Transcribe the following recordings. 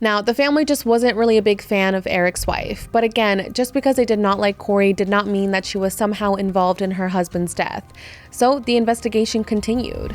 Now, the family just wasn't really a big fan of Eric's wife, but again, just because they did not like Kouri did not mean that she was somehow involved in her husband's death. So the investigation continued.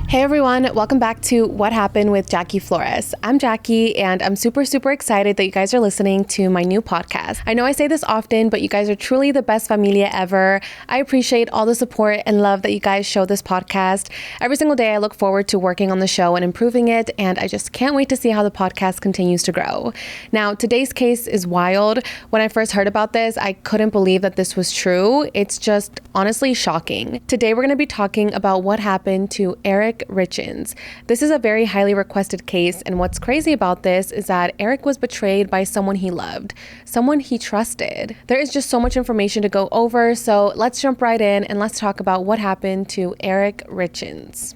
Hey everyone, welcome back to What Happened with Jackie Flores. I'm Jackie and I'm super excited that you guys are listening to my new podcast. I know I say this often, but you guys are truly the best familia ever. I appreciate all the support and love that you guys show this podcast. Every single day I look forward to working on the show and improving it, and I just can't wait to see how the podcast continues to grow. Now, today's case is wild. When I first heard about this, I couldn't believe that this was true. It's just honestly shocking. Today we're going to be talking about what happened to Eric Richins. This is a very highly requested case, and what's crazy about this is that Eric was betrayed by someone he loved, someone he trusted. There is just so much information to go over, so let's jump right in and let's talk about what happened to Eric Richins.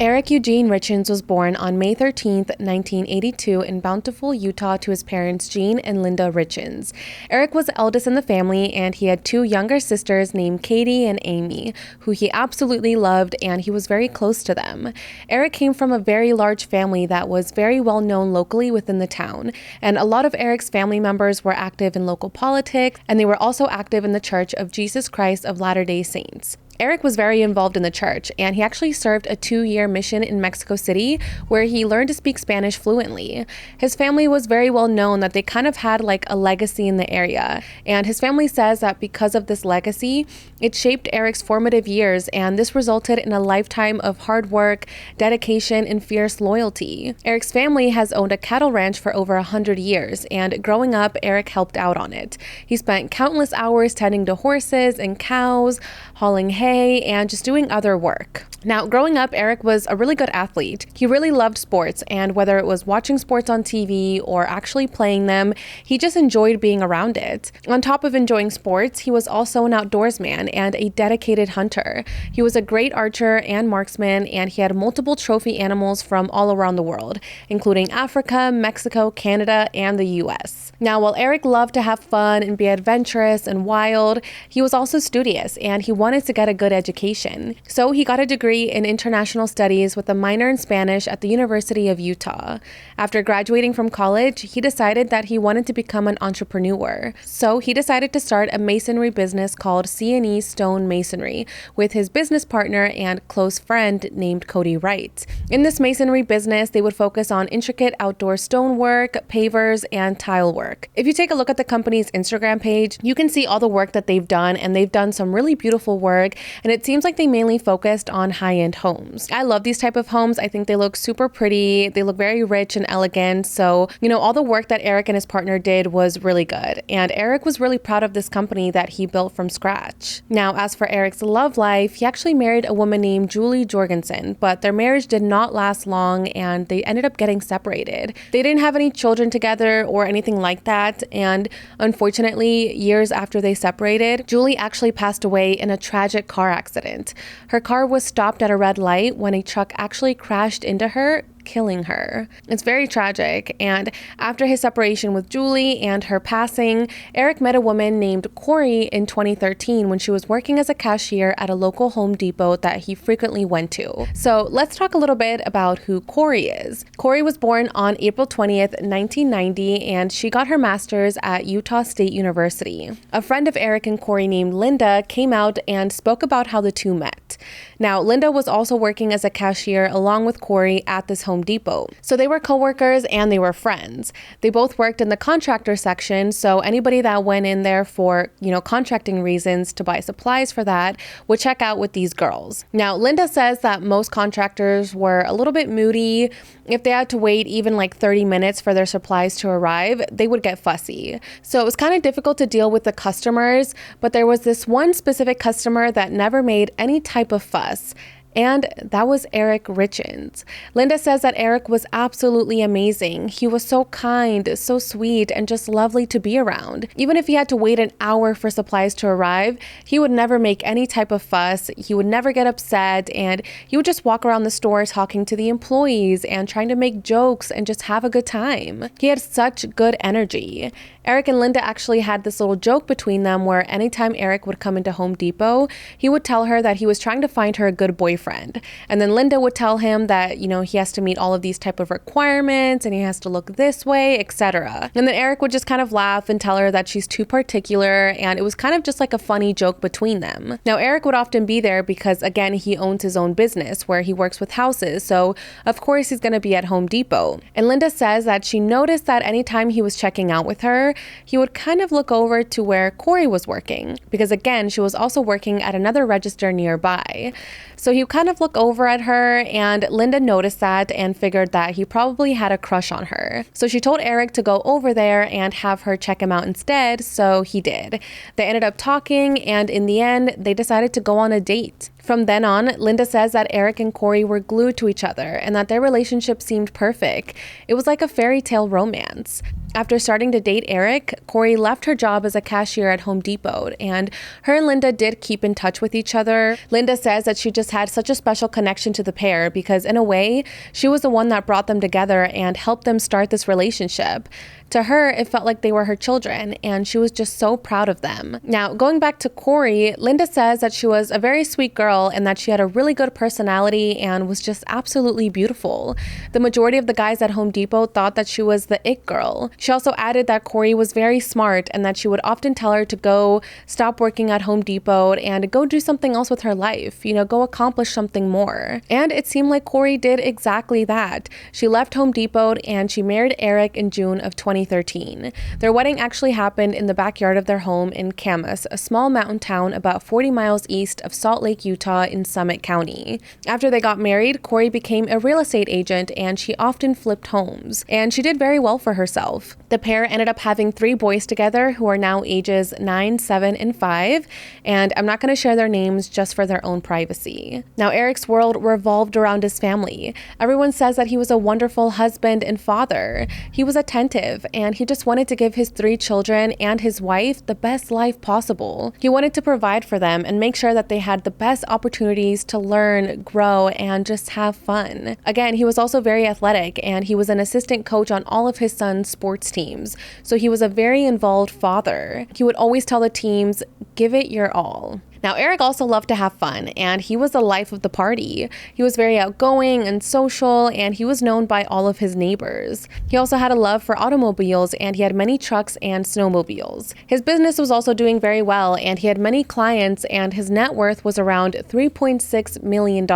Eric Eugene Richins was born on May 13, 1982 in Bountiful, Utah to his parents Jean and Linda Richins. Eric was the eldest in the family, and he had two younger sisters named Katie and Amy, who he absolutely loved, and he was very close to them. Eric came from a very large family that was very well known locally within the town, and a lot of Eric's family members were active in local politics, and they were also active in the Church of Jesus Christ of Latter-day Saints. Eric was very involved in the church, and he actually served a 2-year mission in Mexico City where he learned to speak Spanish fluently. His family was very well known that they kind of had like a legacy in the area, and his family says that because of this legacy, it shaped Eric's formative years, and this resulted in a lifetime of hard work, dedication, and fierce loyalty. Eric's family has owned a cattle ranch for over 100 years, and growing up, Eric helped out on it. He spent countless hours tending to horses and cows, hauling hay, and just doing other work. Now, growing up, Eric was a really good athlete. He really loved sports, and whether it was watching sports on TV or actually playing them, he just enjoyed being around it. On top of enjoying sports, he was also an outdoorsman and a dedicated hunter. He was a great archer and marksman, and he had multiple trophy animals from all around the world, including Africa, Mexico, Canada, and the US. Now, while Eric loved to have fun and be adventurous and wild, he was also studious, and he wanted to get a good education. So he got a degree in international studies with a minor in Spanish at the University of Utah. After graduating from college, he decided that he wanted to become an entrepreneur. So he decided to start a masonry business called C&E Stone Masonry with his business partner and close friend named Kouri Richins. In this masonry business, they would focus on intricate outdoor stonework, pavers, and tile work. If you take a look at the company's Instagram page, you can see all the work that they've done, and they've done some really beautiful work, and it seems like they mainly focused on high-end homes. I love these type of homes. I think they look super pretty. They look very rich and elegant. So, all the work that Eric and his partner did was really good. And Eric was really proud of this company that he built from scratch. Now, as for Eric's love life, he actually married a woman named Julie Jorgensen, but their marriage did not last long, and they ended up getting separated. They didn't have any children together or anything like that. And unfortunately, years after they separated, Julie actually passed away in a tragic car accident. Her car was stopped at a red light when a truck actually crashed into her, killing her. It's very tragic. And after his separation with Julie and her passing, Eric met a woman named Kouri in 2013 when she was working as a cashier at a local Home Depot that he frequently went to. So let's talk a little bit about who Kouri is. Kouri was born on April 20th, 1990, and she got her master's at Utah State University. A friend of Eric and Kouri named Linda came out and spoke about how the two met. Now, Linda was also working as a cashier along with Kouri at this Home Depot. So they were coworkers and they were friends. They both worked in the contractor section, so anybody that went in there for, contracting reasons to buy supplies for that would check out with these girls. Now, Linda says that most contractors were a little bit moody. If they had to wait even like 30 minutes for their supplies to arrive, they would get fussy. So it was kind of difficult to deal with the customers, but there was this one specific customer that never made any type of fuss. And that was Eric Richins. Linda says that Eric was absolutely amazing. He was so kind, so sweet, and just lovely to be around. Even if he had to wait an hour for supplies to arrive, he would never make any type of fuss. He would never get upset, and he would just walk around the store talking to the employees and trying to make jokes and just have a good time. He had such good energy. Eric and Linda actually had this little joke between them where anytime Eric would come into Home Depot, he would tell her that he was trying to find her a good boyfriend. And then Linda would tell him that, he has to meet all of these type of requirements and he has to look this way, etc. And then Eric would just kind of laugh and tell her that she's too particular, and it was kind of just like a funny joke between them. Now, Eric would often be there because, again, he owns his own business where he works with houses, so of course he's going to be at Home Depot. And Linda says that she noticed that anytime he was checking out with her, he would kind of look over to where Kouri was working, because again, she was also working at another register nearby. So he would kind of look over at her, and Linda noticed that and figured that he probably had a crush on her. So she told Eric to go over there and have her check him out instead, so he did. They ended up talking, and in the end, they decided to go on a date. From then on, Linda says that Eric and Kouri were glued to each other and that their relationship seemed perfect. It was like a fairy tale romance. After starting to date Eric, Kouri left her job as a cashier at Home Depot, and her and Linda did keep in touch with each other. Linda says that she just had such a special connection to the pair because, in a way, she was the one that brought them together and helped them start this relationship. To her, it felt like they were her children, and she was just so proud of them. Now, going back to Kouri, Linda says that she was a very sweet girl and that she had a really good personality and was just absolutely beautiful. The majority of the guys at Home Depot thought that she was the it girl. She also added that Kouri was very smart and that she would often tell her to go stop working at Home Depot and go do something else with her life, go accomplish something more. And it seemed like Kouri did exactly that. She left Home Depot and she married Eric in June of 2013. Their wedding actually happened in the backyard of their home in Camas, a small mountain town about 40 miles east of Salt Lake, Utah in Summit County. After they got married, Kouri became a real estate agent and she often flipped homes. And she did very well for herself. The pair ended up having 3 boys together who are now ages 9, 7, and 5, and I'm not going to share their names just for their own privacy. Now, Eric's world revolved around his family. Everyone says that he was a wonderful husband and father. He was attentive, and he just wanted to give his 3 children and his wife the best life possible. He wanted to provide for them and make sure that they had the best opportunities to learn, grow, and just have fun. Again, he was also very athletic, and he was an assistant coach on all of his son's sports teams, so he was a very involved father. He would always tell the teams, "Give it your all." Now, Eric also loved to have fun, and he was the life of the party. He was very outgoing and social, and he was known by all of his neighbors. He also had a love for automobiles, and he had many trucks and snowmobiles. His business was also doing very well, and he had many clients, and his net worth was around $3.6 million,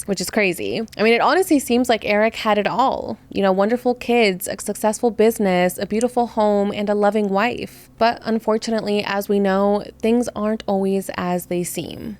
which is crazy. I mean, it honestly seems like Eric had it all. Wonderful kids, a successful business, a beautiful home, and a loving wife. But unfortunately, as we know, things aren't always as they seem.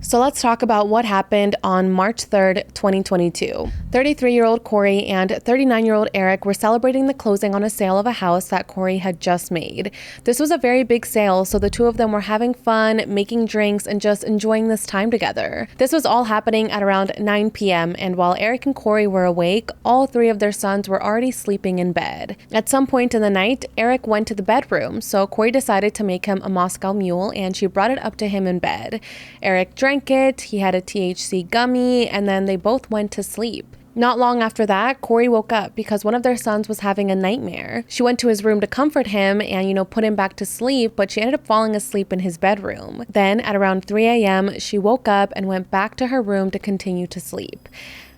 So let's talk about what happened on March 3rd, 2022. 33-year-old Kouri and 39-year-old Eric were celebrating the closing on a sale of a house that Kouri had just made. This was a very big sale, so the two of them were having fun, making drinks, and just enjoying this time together. This was all happening at around 9 p.m., and while Eric and Kouri were awake, all 3 of their sons were already sleeping in bed. At some point in the night, Eric went to the bedroom, so Kouri decided to make him a Moscow Mule, and she brought it up to him in bed. Eric drank it, he had a THC gummy, and then they both went to sleep. Not long after that, Kouri woke up because one of their sons was having a nightmare. She went to his room to comfort him and, put him back to sleep, but she ended up falling asleep in his bedroom. Then, at around 3 a.m., she woke up and went back to her room to continue to sleep.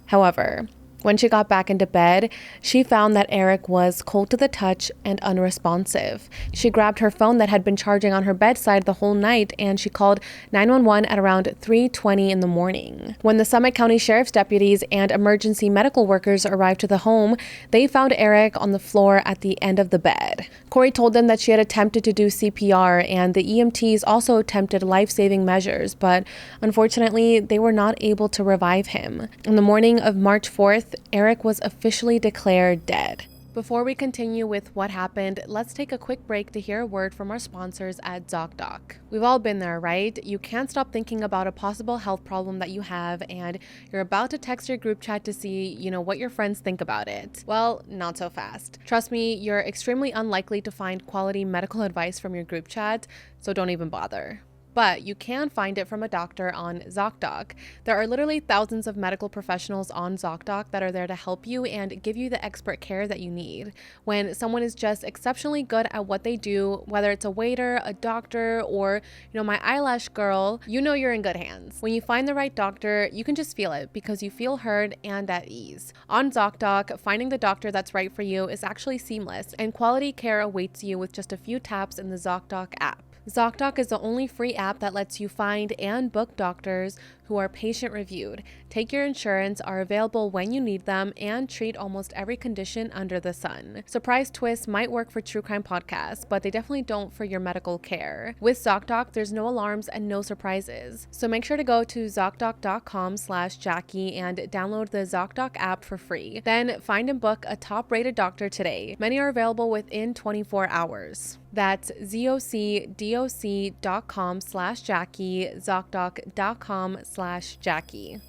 However, when she got back into bed, she found that Eric was cold to the touch and unresponsive. She grabbed her phone that had been charging on her bedside the whole night and she called 911 at around 3:20 in the morning. When the Summit County Sheriff's deputies and emergency medical workers arrived to the home, they found Eric on the floor at the end of the bed. Kouri told them that she had attempted to do CPR and the EMTs also attempted life-saving measures, but unfortunately, they were not able to revive him. On the morning of March 4th, Eric was officially declared dead. Before we continue with what happened, let's take a quick break to hear a word from our sponsors at ZocDoc. We've all been there, right? You can't stop thinking about a possible health problem that you have, and you're about to text your group chat to see, what your friends think about it. Well, not so fast. Trust me, you're extremely unlikely to find quality medical advice from your group chat, so don't even bother. But you can find it from a doctor on ZocDoc. There are literally thousands of medical professionals on ZocDoc that are there to help you and give you the expert care that you need. When someone is just exceptionally good at what they do, whether it's a waiter, a doctor, or my eyelash girl, you're in good hands. When you find the right doctor, you can just feel it because you feel heard and at ease. On ZocDoc, finding the doctor that's right for you is actually seamless, and quality care awaits you with just a few taps in the ZocDoc app. ZocDoc is the only free app that lets you find and book doctors who are patient-reviewed, take your insurance, are available when you need them, and treat almost every condition under the sun. Surprise twists might work for true crime podcasts, but they definitely don't for your medical care. With ZocDoc, there's no alarms and no surprises. So make sure to go to ZocDoc.com/Jackie and download the ZocDoc app for free. Then find and book a top-rated doctor today. Many are available within 24 hours. That's ZocDoc.com/Jackie, ZocDoc.com/Jackie.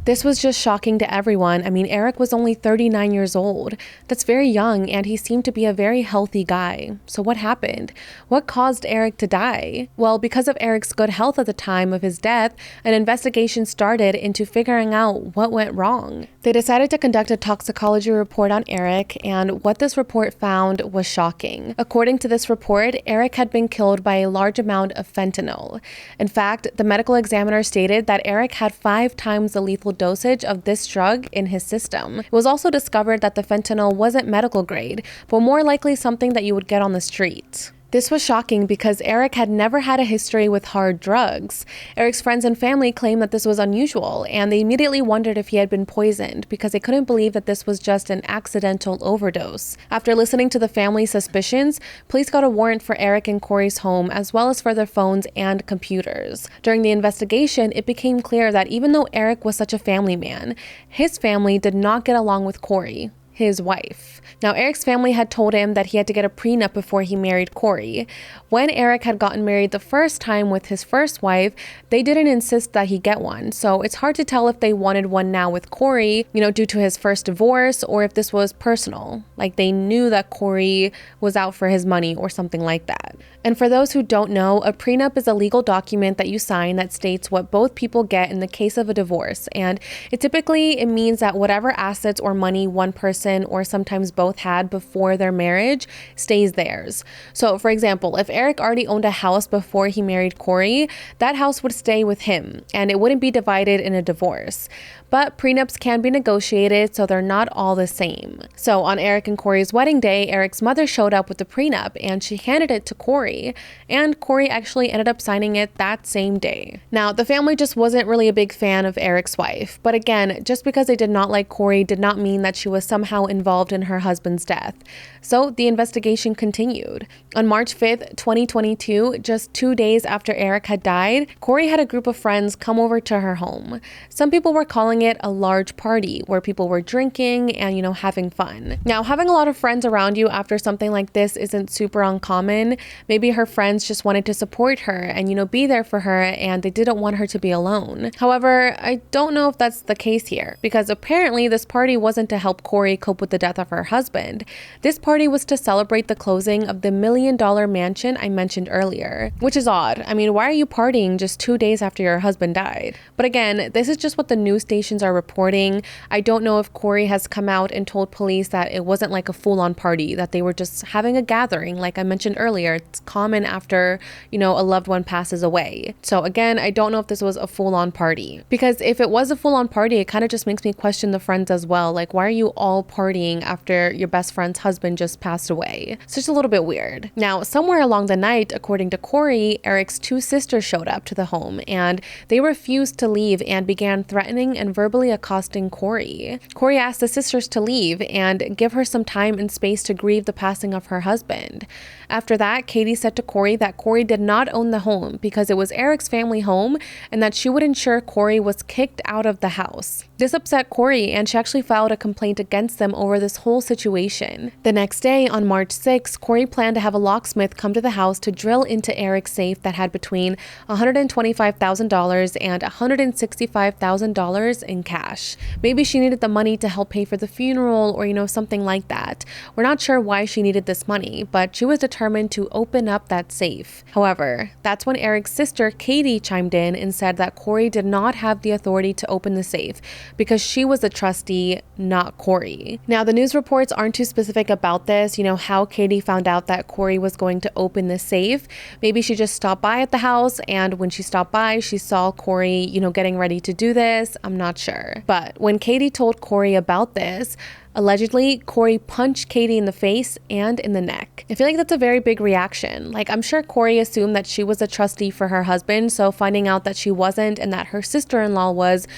This was just shocking to everyone. Eric was only 39 years old. That's very young, and he seemed to be a very healthy guy. So what happened? What caused Eric to die? Well, because of Eric's good health at the time of his death, an investigation started into figuring out what went wrong. They decided to conduct a toxicology report on Eric, and what this report found was shocking. According to this report, Eric had been killed by a large amount of fentanyl. In fact, the medical examiner stated that Eric had 5 times the lethal dosage of this drug in his system. It was also discovered that the fentanyl wasn't medical grade, but more likely something that you would get on the street. This was shocking because Eric had never had a history with hard drugs. Eric's friends and family claimed that this was unusual, and they immediately wondered if he had been poisoned because they couldn't believe that this was just an accidental overdose. After listening to the family's suspicions, police got a warrant for Eric and Kouri's home as well as for their phones and computers. During the investigation, it became clear that even though Eric was such a family man, his family did not get along with Kouri, his wife. Now, Eric's family had told him that he had to get a prenup before he married Kouri. When Eric had gotten married the first time with his first wife, they didn't insist that he get one. So it's hard to tell if they wanted one now with Kouri, due to his first divorce, or if this was personal. Like they knew that Kouri was out for his money or something like that. And for those who don't know, a prenup is a legal document that you sign that states what both people get in the case of a divorce. And it means that whatever assets or money one person or sometimes both had before their marriage stays theirs. So for example, if Eric already owned a house before he married Kouri, that house would stay with him and it wouldn't be divided in a divorce. But prenups can be negotiated, so they're not all the same. So on Eric and Kouri's wedding day, Eric's mother showed up with the prenup and she handed it to Kouri, and Kouri actually ended up signing it that same day. Now, the family just wasn't really a big fan of Eric's wife, but again, just because they did not like Kouri did not mean that she was somehow involved in her husband's death. So the investigation continued. On March 5th, 2022, just 2 days after Eric had died, Kouri had a group of friends come over to her home. Some people were calling it a large party where people were drinking and, having fun. Now, having a lot of friends around you after something like this isn't super uncommon. Maybe her friends just wanted to support her and, be there for her, and they didn't want her to be alone. However, I don't know if that's the case here, because apparently this party wasn't to help Kouri cope with the death of her husband. This party was to celebrate the closing of the $1 million mansion I mentioned earlier, which is odd. Why are you partying just 2 days after your husband died? But again, this is just what the news stations are reporting. I don't know if Kouri has come out and told police that it wasn't like a full-on party, that they were just having a gathering. Like I mentioned earlier, it's common after, a loved one passes away. So again, I don't know if this was a full-on party, because if it was a full-on party, it kind of just makes me question the friends as well. Like, why are you all partying after your best friend's husband just passed away. It's just a little bit weird. Now, somewhere along the night, according to Kouri, Eric's two sisters showed up to the home and they refused to leave and began threatening and verbally accosting Kouri. Kouri asked the sisters to leave and give her some time and space to grieve the passing of her husband. After that, Katie said to Kouri that Kouri did not own the home because it was Eric's family home and that she would ensure Kouri was kicked out of the house. This upset Kouri and she actually filed a complaint against them over this whole situation. The next day, on March 6, Kouri planned to have a locksmith come to the house to drill into Eric's safe that had between $125,000 and $165,000 in cash. Maybe she needed the money to help pay for the funeral or, something like that. We're not sure why she needed this money, but she was determined to open up that safe. However, that's when Eric's sister, Katie, chimed in and said that Kouri did not have the authority to open the safe because she was the trustee, not Kouri. Now, the news reports aren't too specific about this, how Katie found out that Kouri was going to open the safe. Maybe she just stopped by at the house, and when she stopped by, she saw Kouri, getting ready to do this. I'm not sure. But when Katie told Kouri about this, allegedly, Kouri punched Katie in the face and in the neck. I feel like that's a very big reaction. I'm sure Kouri assumed that she was a trustee for her husband, so finding out that she wasn't and that her sister-in-law was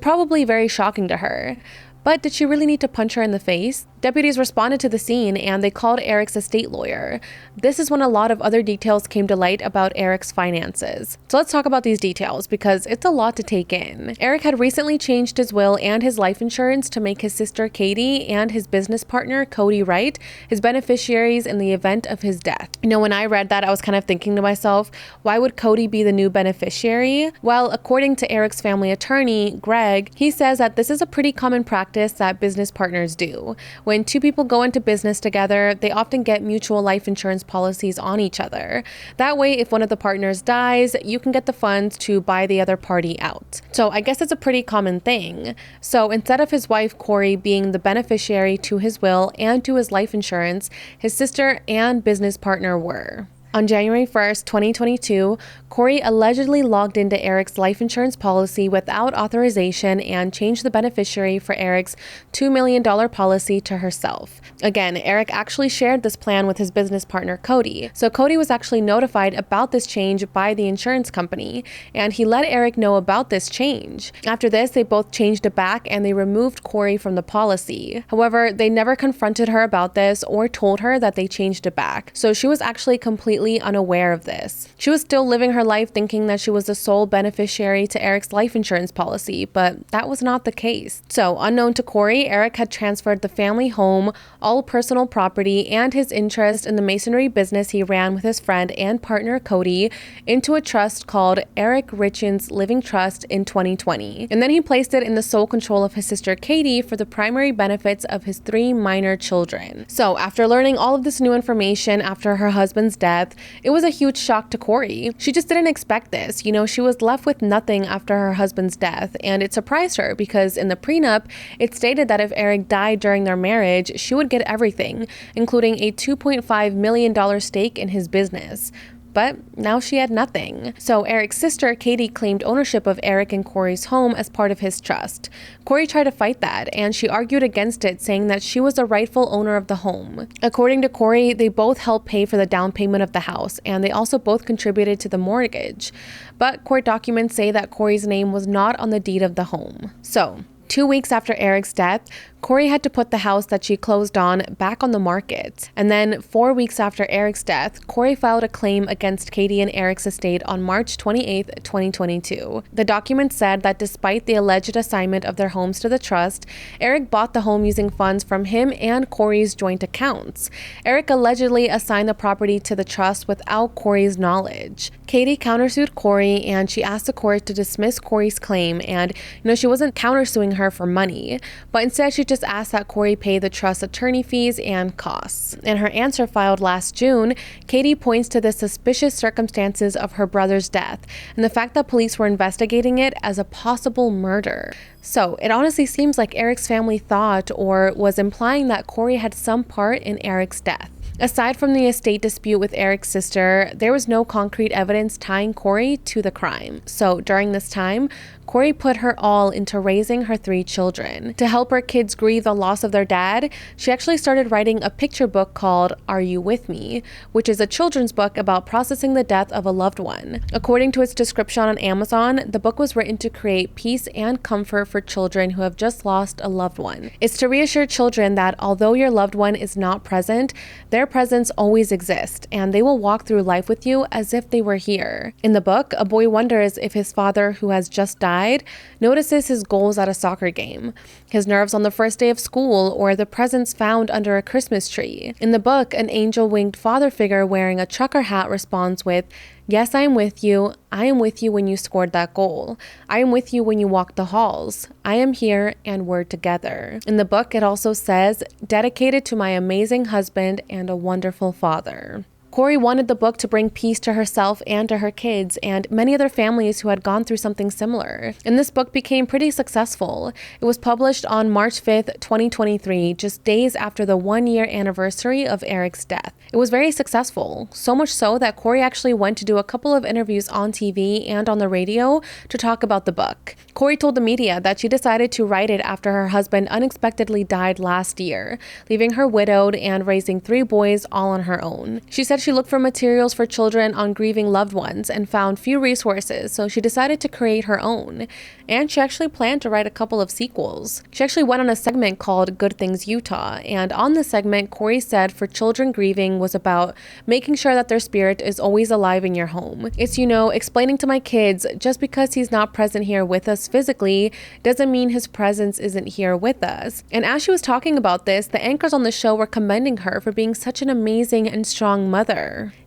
probably very shocking to her. But did she really need to punch her in the face? Deputies responded to the scene and they called Eric's estate lawyer. This is when a lot of other details came to light about Eric's finances. So let's talk about these details because it's a lot to take in. Eric had recently changed his will and his life insurance to make his sister Katie and his business partner Kouri Wright his beneficiaries in the event of his death. When I read that, I was kind of thinking to myself, why would Kouri be the new beneficiary? Well, according to Eric's family attorney, Greg, he says that this is a pretty common practice that business partners do. When two people go into business together, they often get mutual life insurance policies on each other. That way, if one of the partners dies, you can get the funds to buy the other party out. So I guess it's a pretty common thing. So instead of his wife, Kouri, being the beneficiary to his will and to his life insurance, his sister and business partner were. On January 1st, 2022, Kouri allegedly logged into Eric's life insurance policy without authorization and changed the beneficiary for Eric's $2 million policy to herself. Again, Eric actually shared this plan with his business partner, Cody. So Cody was actually notified about this change by the insurance company, and he let Eric know about this change. After this, they both changed it back and they removed Kouri from the policy. However, they never confronted her about this or told her that they changed it back. So she was actually completely unaware of this. She was still living her life thinking that she was the sole beneficiary to Eric's life insurance policy, but that was not the case. So, unknown to Kouri, Eric had transferred the family home, all personal property, and his interest in the masonry business he ran with his friend and partner Cody into a trust called Eric Richins Living Trust in 2020. And then he placed it in the sole control of his sister Katie for the primary benefits of his 3 minor children. So, after learning all of this new information after her husband's death, it was a huge shock to Kouri. She just didn't expect this. She was left with nothing after her husband's death, and it surprised her because in the prenup, it stated that if Eric died during their marriage, she would get everything, including a $2.5 million stake in his business. But now she had nothing. So Eric's sister, Katie, claimed ownership of Eric and Kouri's home as part of his trust. Kouri tried to fight that, and she argued against it, saying that she was the rightful owner of the home. According to Kouri, they both helped pay for the down payment of the house, and they also both contributed to the mortgage. But court documents say that Kouri's name was not on the deed of the home. So, 2 weeks after Eric's death, Kouri had to put the house that she closed on back on the market. And then 4 weeks after Eric's death, Kouri filed a claim against Katie and Eric's estate on March 28, 2022. The document said that despite the alleged assignment of their homes to the trust, Eric bought the home using funds from him and Kouri's joint accounts. Eric allegedly assigned the property to the trust without Kouri's knowledge. Katie countersued Kouri and she asked the court to dismiss Kouri's claim, and she wasn't countersuing her for money, but instead she just asked that Kouri pay the trust attorney fees and costs. In her answer filed last June, Katie points to the suspicious circumstances of her brother's death and the fact that police were investigating it as a possible murder. So it honestly seems like Eric's family thought or was implying that Kouri had some part in Eric's death. Aside from the estate dispute with Eric's sister, there was no concrete evidence tying Kouri to the crime. So during this time, Kouri put her all into raising her 3 children. To help her kids grieve the loss of their dad, she actually started writing a picture book called Are You With Me?, which is a children's book about processing the death of a loved one. According to its description on Amazon, the book was written to create peace and comfort for children who have just lost a loved one. It's to reassure children that although your loved one is not present, their presence always exists, and they will walk through life with you as if they were here. In the book, a boy wonders if his father, who has just died, notices his goals at a soccer game, his nerves on the first day of school, or the presents found under a Christmas tree. In the book, an angel-winged father figure wearing a trucker hat responds with, "Yes, I am with you. I am with you when you scored that goal. I am with you when you walked the halls. I am here and we're together." In the book, it also says, "Dedicated to my amazing husband and a wonderful father." Kouri wanted the book to bring peace to herself and to her kids and many other families who had gone through something similar. And this book became pretty successful. It was published on March 5th, 2023, just days after the 1-year anniversary of Eric's death. It was very successful, so much so that Kouri actually went to do a couple of interviews on TV and on the radio to talk about the book. Kouri told the media that she decided to write it after her husband unexpectedly died last year, leaving her widowed and raising 3 boys all on her own. She said she looked for materials for children on grieving loved ones and found few resources, so she decided to create her own. And she actually planned to write a couple of sequels. She actually went on a segment called Good Things Utah, and on the segment, Kouri said for children grieving was about making sure that their spirit is always alive in your home. It's, explaining to my kids, just because he's not present here with us physically doesn't mean his presence isn't here with us. And as she was talking about this, the anchors on the show were commending her for being such an amazing and strong mother.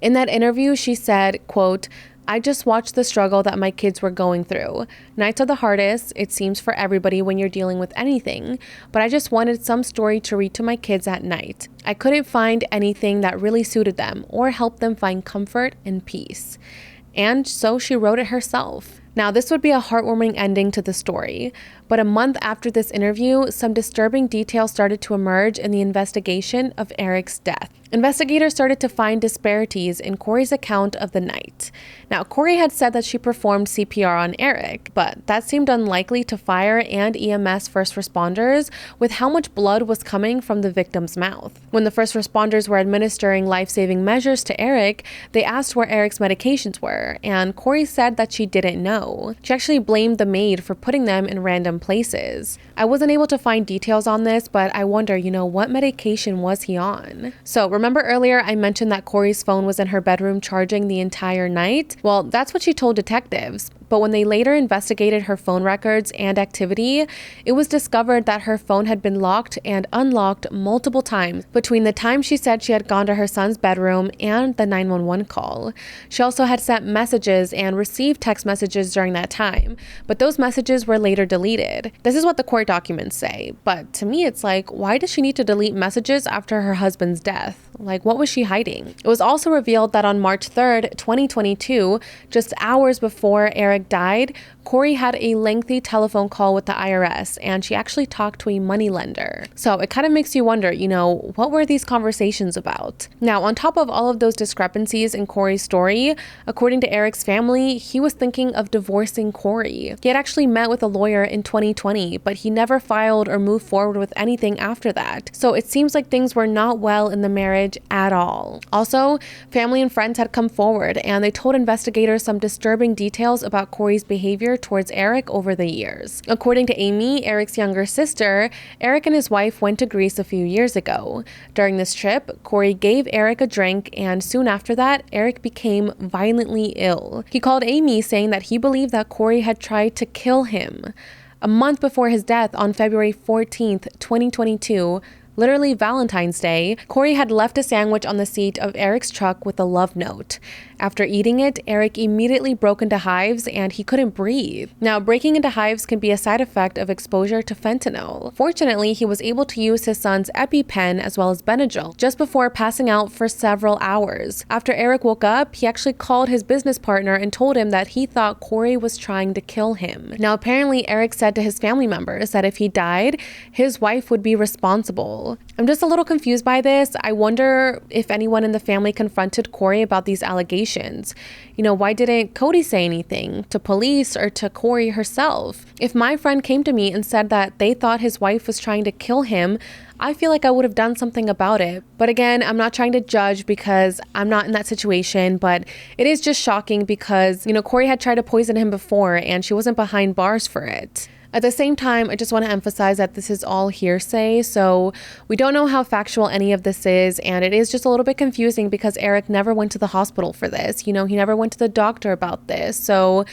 In that interview, she said, quote, "I just watched the struggle that my kids were going through. Nights are the hardest, it seems, for everybody when you're dealing with anything, but I just wanted some story to read to my kids at night. I couldn't find anything that really suited them or helped them find comfort and peace." And so she wrote it herself. Now, this would be a heartwarming ending to the story, but a month after this interview, some disturbing details started to emerge in the investigation of Eric's death. Investigators started to find disparities in Kouri's account of the night. Now, Kouri had said that she performed CPR on Eric, but that seemed unlikely to fire and EMS first responders with how much blood was coming from the victim's mouth. When the first responders were administering life-saving measures to Eric, they asked where Eric's medications were, and Kouri said that she didn't know. She actually blamed the maid for putting them in random places. I wasn't able to find details on this, but I wonder, what medication was he on? So remember earlier I mentioned that Kouri's phone was in her bedroom charging the entire night? Well, that's what she told detectives. But when they later investigated her phone records and activity, it was discovered that her phone had been locked and unlocked multiple times between the time she said she had gone to her son's bedroom and the 911 call. She also had sent messages and received text messages during that time, but those messages were later deleted. This is what the court documents say, but to me it's like, why does she need to delete messages after her husband's death? Like, what was she hiding? It was also revealed that on March 3rd, 2022, just hours before Eric died, Kouri had a lengthy telephone call with the IRS, and she actually talked to a moneylender. So it kind of makes you wonder, what were these conversations about? Now, on top of all of those discrepancies in Kouri's story, according to Eric's family, he was thinking of divorcing Kouri. He had actually met with a lawyer in 2020, but he never filed or moved forward with anything after that. So it seems like things were not well in the marriage at all. Also, family and friends had come forward, and they told investigators some disturbing details about Kouri's behavior towards Eric over the years. According to Amy, Eric's younger sister, Eric and his wife went to Greece a few years ago. During this trip, Kouri gave Eric a drink, and soon after that, Eric became violently ill. He called Amy saying that he believed that Kouri had tried to kill him. A month before his death on February 14th, 2022, literally Valentine's Day, Kouri had left a sandwich on the seat of Eric's truck with a love note. After eating it, Eric immediately broke into hives and he couldn't breathe. Now, breaking into hives can be a side effect of exposure to fentanyl. Fortunately, he was able to use his son's EpiPen as well as Benadryl just before passing out for several hours. After Eric woke up, he actually called his business partner and told him that he thought Kouri was trying to kill him. Now, apparently, Eric said to his family members that if he died, his wife would be responsible. jail. I'm just a little confused by this. I wonder if anyone in the family confronted Kouri about these allegations. Why didn't Cody say anything to police or to Kouri herself? If my friend came to me and said that they thought his wife was trying to kill him, I feel like I would have done something about it. But again, I'm not trying to judge because I'm not in that situation, but it is just shocking because, Kouri had tried to poison him before and she wasn't behind bars for it. At the same time, I just want to emphasize that this is all hearsay, so we don't know how factual any of this is, and it is just a little bit confusing because Eric never went to the hospital for this. He never went to the doctor about this, so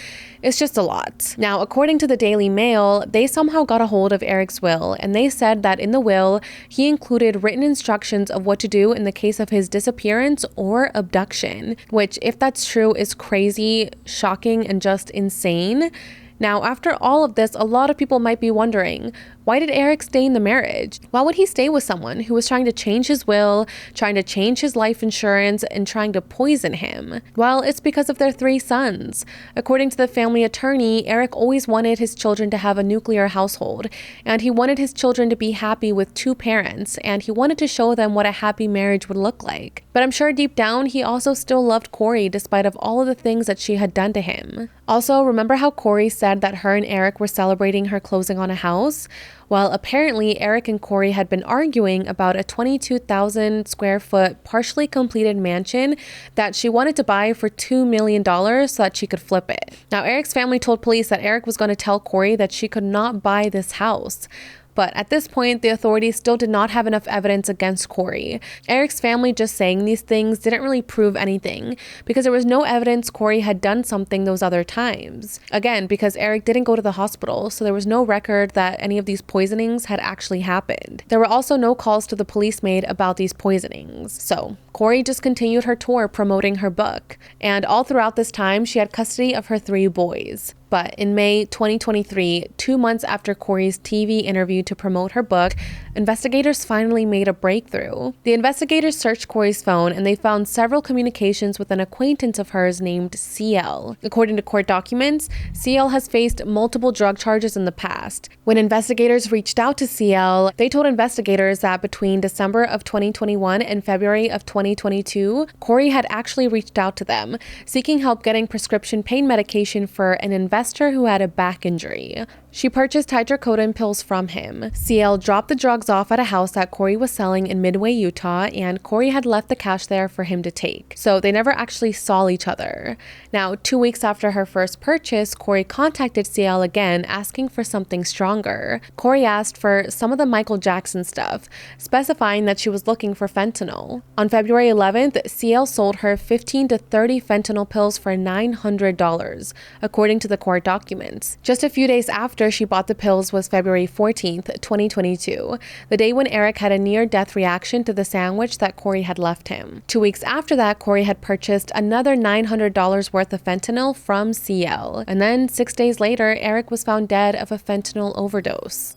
it's just a lot. Now, according to the Daily Mail, they somehow got a hold of Eric's will, and they said that in the will, he included written instructions of what to do in the case of his disappearance or abduction, which, if that's true, is crazy, shocking, and just insane. Now, after all of this, a lot of people might be wondering, why did Eric stay in the marriage? Why would he stay with someone who was trying to change his will, trying to change his life insurance, and trying to poison him? Well, it's because of their 3 sons. According to the family attorney, Eric always wanted his children to have a nuclear household, and he wanted his children to be happy with 2 parents, and he wanted to show them what a happy marriage would look like. But I'm sure deep down, he also still loved Kouri despite of all of the things that she had done to him. Also, remember how Kouri said that her and Eric were celebrating her closing on a house? Well, apparently Eric and Kouri had been arguing about a 22,000 square foot partially completed mansion that she wanted to buy for $2 million so that she could flip it. Now, Eric's family told police that Eric was going to tell Kouri that she could not buy this house. But at this point, the authorities still did not have enough evidence against Kouri. Eric's family just saying these things didn't really prove anything because there was no evidence Kouri had done something those other times. Again, because Eric didn't go to the hospital, so there was no record that any of these poisonings had actually happened. There were also no calls to the police made about these poisonings. So Kouri just continued her tour promoting her book. And all throughout this time, she had custody of her 3 boys. But in May 2023, 2 months after Kouri's TV interview to promote her book, investigators finally made a breakthrough. The investigators searched Kouri's phone and they found several communications with an acquaintance of hers named CL. According to court documents, CL has faced multiple drug charges in the past. When investigators reached out to CL, they told investigators that between December of 2021 and February of 2022, Kouri had actually reached out to them, seeking help getting prescription pain medication for an investor who had a back injury. She purchased hydrocodone pills from him. CL dropped the drugs off at a house that Kouri was selling in Midway, Utah, and Kouri had left the cash there for him to take. So they never actually saw each other. Now, 2 weeks after her first purchase, Kouri contacted CL again, asking for something stronger. Kouri asked for some of the Michael Jackson stuff, specifying that she was looking for fentanyl. On February 11th, CL sold her 15 to 30 fentanyl pills for $900, according to the court documents. Just a few days after she bought the pills was February 14th, 2022, the day when Eric had a near-death reaction to the sandwich that Kouri had left him. 2 weeks after that, Kouri had purchased another $900 worth of fentanyl from CL. And then 6 days later, Eric was found dead of a fentanyl overdose.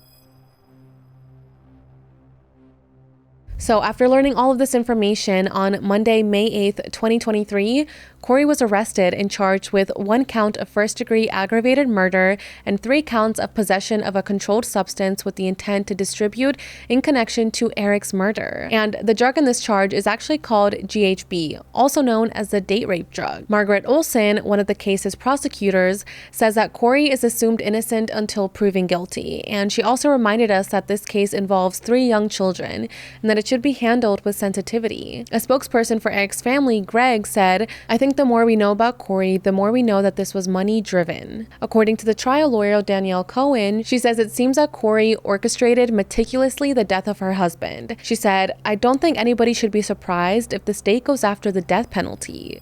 So after learning all of this information on Monday, May 8th, 2023, Kouri was arrested and charged with 1 count of first-degree aggravated murder and 3 counts of possession of a controlled substance with the intent to distribute in connection to Eric's murder. And the drug in this charge is actually called GHB, also known as the date rape drug. Margaret Olson, one of the case's prosecutors, says that Kouri is assumed innocent until proven guilty. And she also reminded us that this case involves 3 young children and that it should be handled with sensitivity. A spokesperson for Eric's family, Greg, said, "I think the more we know about Kouri, the more we know that this was money-driven." According to the trial lawyer Danielle Cohen, she says it seems that Kouri orchestrated meticulously the death of her husband. She said, "I don't think anybody should be surprised if the state goes after the death penalty."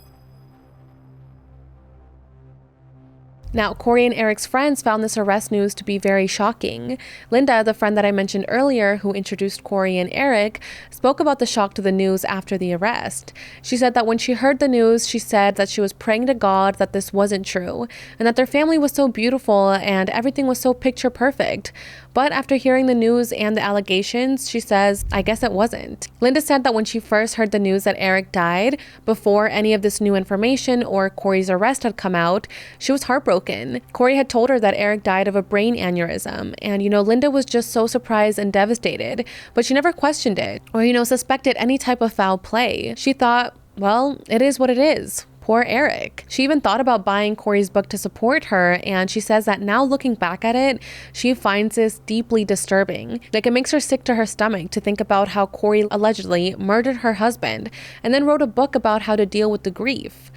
Now, Kouri and Eric's friends found this arrest news to be very shocking. Linda, the friend that I mentioned earlier who introduced Kouri and Eric, spoke about the shock to the news after the arrest. She said that when she heard the news, she said that she was praying to God that this wasn't true, and that their family was so beautiful and everything was so picture perfect. But after hearing the news and the allegations, she says, "I guess it wasn't." Linda said that when she first heard the news that Eric died, before any of this new information or Kouri's arrest had come out, she was heartbroken heartbroken. Kouri had told her that Eric died of a brain aneurysm, and Linda was just so surprised and devastated, but she never questioned it or suspected any type of foul play. She thought, well, it is what it is. Poor Eric. She even thought about buying Kouri's book to support her, and she says that now looking back at it, she finds this deeply disturbing. Like, it makes her sick to her stomach to think about how Kouri allegedly murdered her husband and then wrote a book about how to deal with the grief.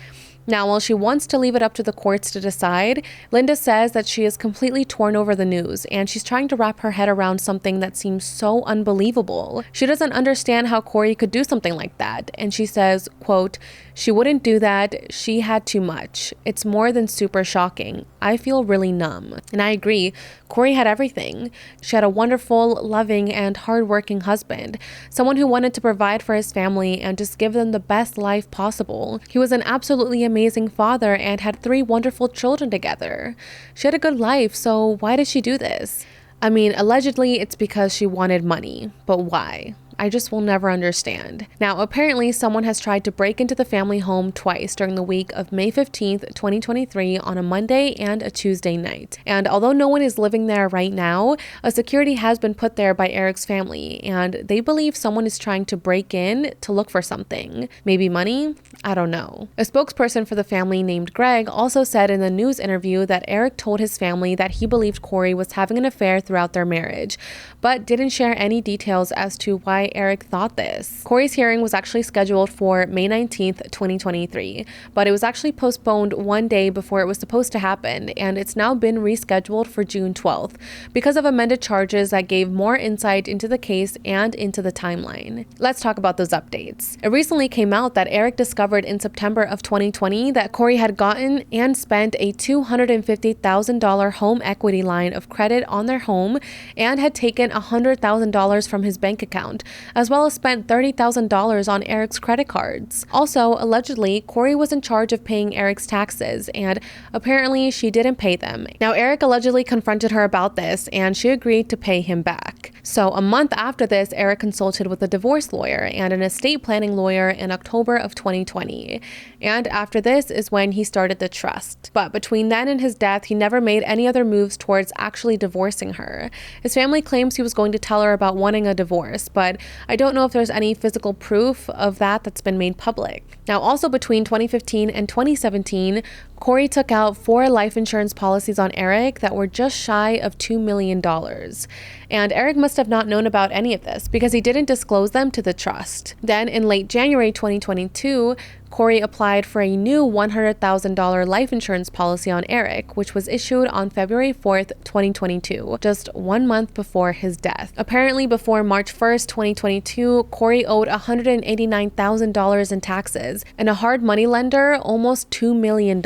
Now, while she wants to leave it up to the courts to decide, Linda says that she is completely torn over the news, and she's trying to wrap her head around something that seems so unbelievable. She doesn't understand how Kouri could do something like that, and she says, quote, "She wouldn't do that. She had too much. It's more than super shocking. I feel really numb." And I agree. Kouri had everything. She had a wonderful, loving, and hardworking husband, someone who wanted to provide for his family and just give them the best life possible. He was an absolutely amazing father and had 3 wonderful children together. She had a good life, so why did she do this? I mean, allegedly it's because she wanted money, but why? I just will never understand. Now, apparently someone has tried to break into the family home twice during the week of May 15th, 2023 on a Monday and a Tuesday night. And although no one is living there right now, a security has been put there by Eric's family, and they believe someone is trying to break in to look for something. Maybe money? I don't know. A spokesperson for the family named Greg also said in the news interview that Eric told his family that he believed Kouri was having an affair throughout their marriage, but didn't share any details as to why Eric thought this. Kouri's hearing was actually scheduled for May 19th, 2023, but it was actually postponed one day before it was supposed to happen, and it's now been rescheduled for June 12th because of amended charges that gave more insight into the case and into the timeline. Let's talk about those updates. It recently came out that Eric discovered in September of 2020 that Kouri had gotten and spent a $250,000 home equity line of credit on their home and had taken $100,000 from his bank account, as well as spent $30,000 on Eric's credit cards. Also, allegedly, Kouri was in charge of paying Eric's taxes, and apparently she didn't pay them. Now, Eric allegedly confronted her about this, and she agreed to pay him back. So a month after this, Eric consulted with a divorce lawyer and an estate planning lawyer in October of 2020. And after this is when he started the trust. But between then and his death, he never made any other moves towards actually divorcing her. His family claims he was going to tell her about wanting a divorce, but I don't know if there's any physical proof of that that's been made public. Now, also between 2015 and 2017, Kouri took out 4 life insurance policies on Eric that were just shy of $2 million. And Eric must have not known about any of this because he didn't disclose them to the trust. Then in late January 2022, Kouri applied for a new $100,000 life insurance policy on Eric, which was issued on February 4th, 2022, just 1 month before his death. Apparently, before March 1st, 2022, Kouri owed $189,000 in taxes, and a hard money lender almost $2 million.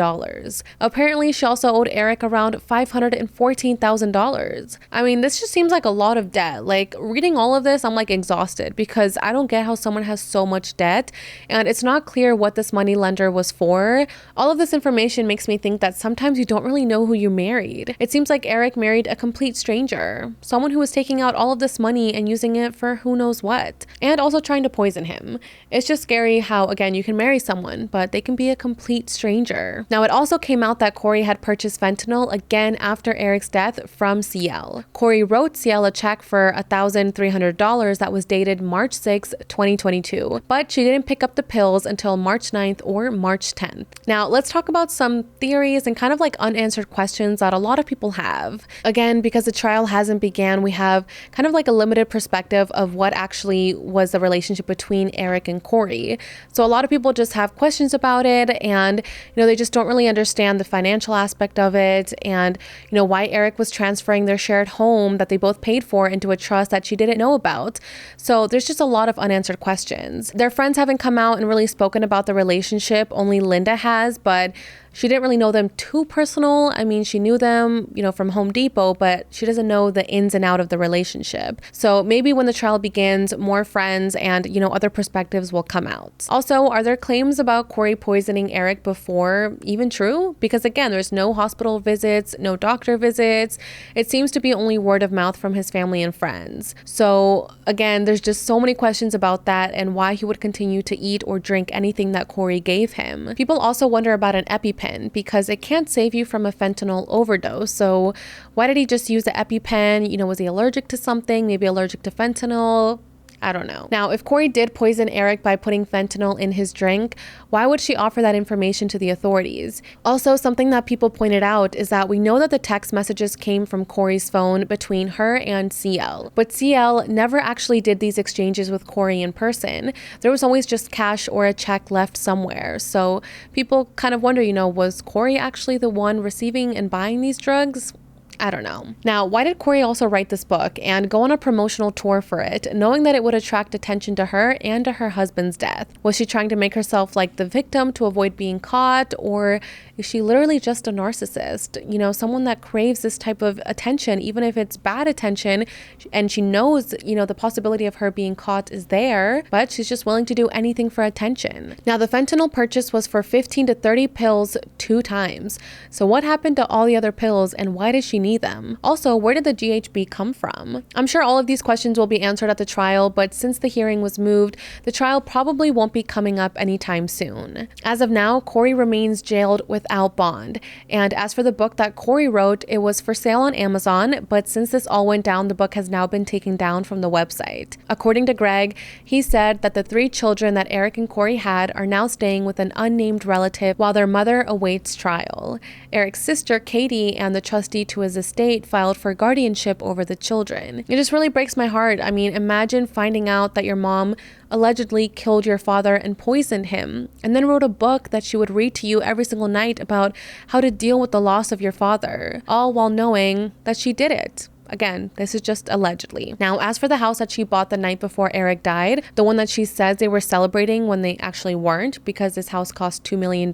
Apparently, she also owed Eric around $514,000. I mean, this just seems like a lot of debt. Like, reading all of this, I'm like exhausted because I don't get how someone has so much debt, and it's not clear what this money lender was for. All of this information makes me think that sometimes you don't really know who you married. It seems like Eric married a complete stranger, someone who was taking out all of this money and using it for who knows what, and also trying to poison him. It's just scary how, again, you can marry someone, but they can be a complete stranger. Now, it also came out that Kouri had purchased fentanyl again after Eric's death from CL. Kouri wrote CL a check for $1,300 that was dated March 6, 2022, but she didn't pick up the pills until March 9th or March 10th. Now, let's talk about some theories and kind of like unanswered questions that a lot of people have. Again, because the trial hasn't began, we have kind of like a limited perspective of what actually was the relationship between Eric and Kouri. So a lot of people just have questions about it, and they just don't really understand the financial aspect of it, and why Eric was transferring their shared home that they both paid for into a trust that she didn't know about. So there's just a lot of unanswered questions. Their friends haven't come out and really spoken about the relationship. Only Linda has, but she didn't really know them too personal. I mean, she knew them, from Home Depot, but she doesn't know the ins and out of the relationship. So maybe when the trial begins, more friends and, other perspectives will come out. Also, are there claims about Kouri poisoning Eric before even true? Because again, there's no hospital visits, no doctor visits. It seems to be only word of mouth from his family and friends. So again, there's just so many questions about that and why he would continue to eat or drink anything that Kouri gave him. People also wonder about an EpiPen EpiPen because it can't save you from a fentanyl overdose. So why did he just use the EpiPen? Was he allergic to something? Maybe allergic to fentanyl? I don't know. Now, if Kouri did poison Eric by putting fentanyl in his drink, why would she offer that information to the authorities? Also, something that people pointed out is that we know that the text messages came from Kouri's phone between her and CL, but CL never actually did these exchanges with Kouri in person. There was always just cash or a check left somewhere. So people kind of wonder, was Kouri actually the one receiving and buying these drugs? I don't know. Now, why did Kouri also write this book and go on a promotional tour for it, knowing that it would attract attention to her and to her husband's death? Was she trying to make herself like the victim to avoid being caught, or is she literally just a narcissist? Someone that craves this type of attention, even if it's bad attention, and she knows, the possibility of her being caught is there, but she's just willing to do anything for attention. Now, the fentanyl purchase was for 15 to 30 pills 2 times. So what happened to all the other pills, and why does she need them? Also, where did the GHB come from? I'm sure all of these questions will be answered at the trial, but since the hearing was moved, the trial probably won't be coming up anytime soon. As of now, Kouri remains jailed without bond. And as for the book that Kouri wrote, it was for sale on Amazon, but since this all went down, the book has now been taken down from the website. According to Greg, he said that the 3 children that Eric and Kouri had are now staying with an unnamed relative while their mother awaits trial. Eric's sister, Katie, and the trustee to his estate filed for guardianship over the children. It just really breaks my heart. I mean, imagine finding out that your mom allegedly killed your father and poisoned him, and then wrote a book that she would read to you every single night about how to deal with the loss of your father, all while knowing that she did it. Again, this is just allegedly. Now, as for the house that she bought the night before Eric died, the one that she says they were celebrating when they actually weren't because this house cost $2 million,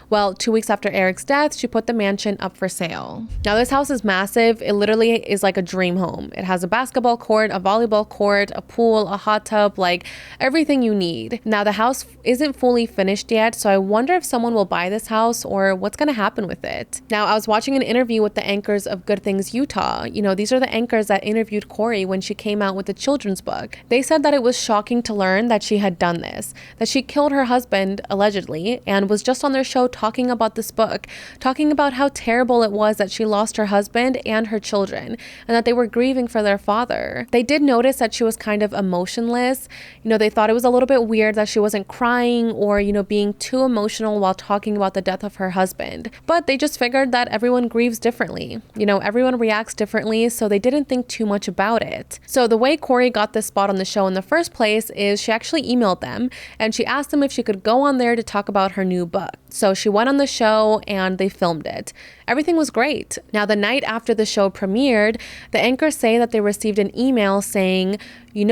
well, 2 weeks after Eric's death, she put the mansion up for sale. Now, this house is massive. It literally is like a dream home. It has a basketball court, a volleyball court, a pool, a hot tub, like everything you need. Now, the house isn't fully finished yet, so I wonder if someone will buy this house or what's going to happen with it. Now, I was watching an interview with the anchors of Good Things Utah. These are the anchors that interviewed Kouri when she came out with the children's book. They said that it was shocking to learn that she had done this, that she killed her husband, allegedly, and was just on their show talking about this book, talking about how terrible it was that she lost her husband and her children, and that they were grieving for their father. They did notice that she was kind of emotionless. They thought it was a little bit weird that she wasn't crying or, being too emotional while talking about the death of her husband. But they just figured that everyone grieves differently. Everyone reacts differently, so they didn't think too much about it. So the way Kouri got this spot on the show in the first place is she actually emailed them, and she asked them if she could go on there to talk about her new book. So she went on the show and they filmed it. Everything was great. Now, the night after the show premiered, the anchors say that they received an email saying,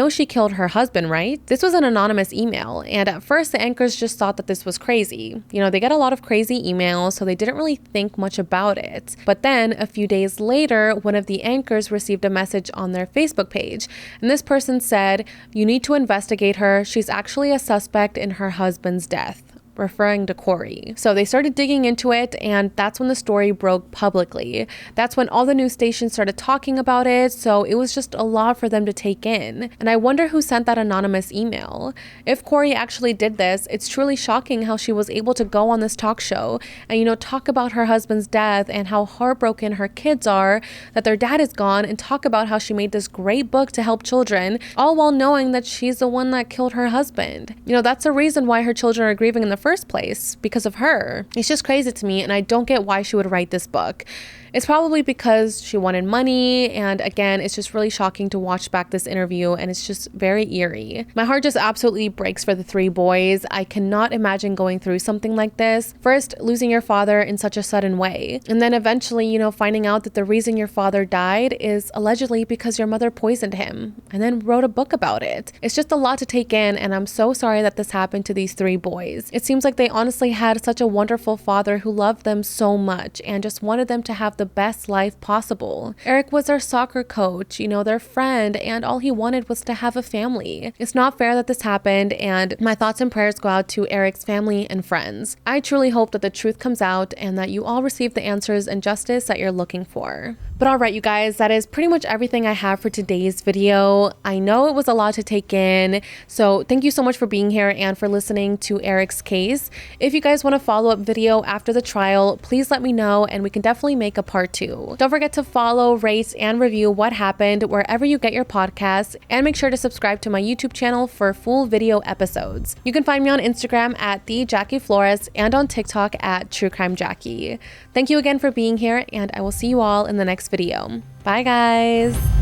she killed her husband, right? This was an anonymous email, and at first the anchors just thought that this was crazy. They get a lot of crazy emails, so they didn't really think much about it. But then a few days later, one of the anchors received a message on their Facebook page, and this person said, "You need to investigate her. She's actually a suspect in her husband's death," referring to Kouri. So they started digging into it, and that's when the story broke publicly. That's when all the news stations started talking about it, so it was just a lot for them to take in. And I wonder who sent that anonymous email. If Kouri actually did this, it's truly shocking how she was able to go on this talk show and, talk about her husband's death and how heartbroken her kids are that their dad is gone, and talk about how she made this great book to help children, all while knowing that she's the one that killed her husband. That's the reason why her children are grieving in the first place, because of her. It's just crazy to me, and I don't get why she would write this book. It's probably because she wanted money, and again, it's just really shocking to watch back this interview, and it's just very eerie. My heart just absolutely breaks for the 3 boys. I cannot imagine going through something like this. First, losing your father in such a sudden way, and then eventually, finding out that the reason your father died is allegedly because your mother poisoned him, and then wrote a book about it. It's just a lot to take in, and I'm so sorry that this happened to these 3 boys. It seems like they honestly had such a wonderful father who loved them so much and just wanted them to have the best life possible. Eric was their soccer coach, their friend, and all he wanted was to have a family. It's not fair that this happened, and my thoughts and prayers go out to Eric's family and friends. I truly hope that the truth comes out and that you all receive the answers and justice that you're looking for. But alright, you guys, that is pretty much everything I have for today's video. I know it was a lot to take in, so thank you so much for being here and for listening to Eric's case. If you guys want a follow-up video after the trial, please let me know and we can definitely make a part 2. Don't forget to follow, rate, and review What Happened wherever you get your podcasts, and make sure to subscribe to my YouTube channel for full video episodes. You can find me on Instagram at @JackieFlores and on TikTok at TrueCrimeJackie. Thank you again for being here, and I will see you all in the next video. Bye guys!